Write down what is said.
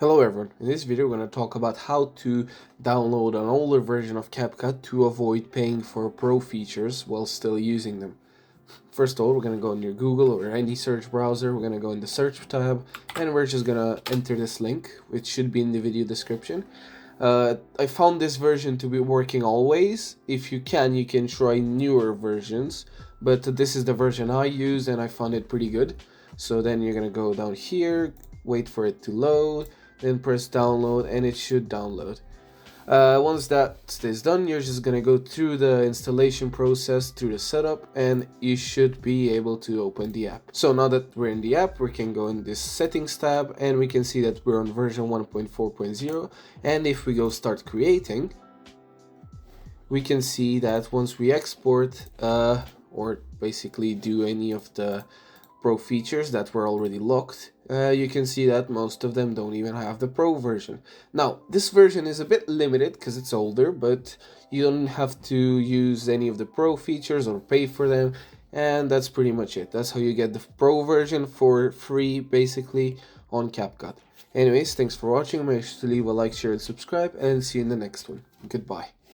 Hello everyone, in this video we're going to talk about how to download an older version of CapCut to avoid paying for pro features while still using them. First of all, we're going to go in your Google or any search browser, we're going to go in the search tab, and we're just going to enter this link, which should be in the video description. I found this version to be working always. If you can try newer versions, but this is the version I use and I found it pretty good. So then you're going to go down here, wait for it to load, then press download and it should download. Once that is done, you're just gonna go through the installation process, through the setup, and you should be able to open the app. So now that we're in the app, we can go in this settings tab and we can see that we're on version 1.4.0, and if we go start creating, we can see that once we export or basically do any of the pro features that were already locked, you can see that most of them don't even have the pro version. Now, this version is a bit limited because it's older, but you don't have to use any of the pro features or pay for them, and that's pretty much it. That's how you get the pro version for free, basically, on CapCut. Anyways, thanks for watching. Make sure to leave a like, share, and subscribe, and see you in the next one. Goodbye.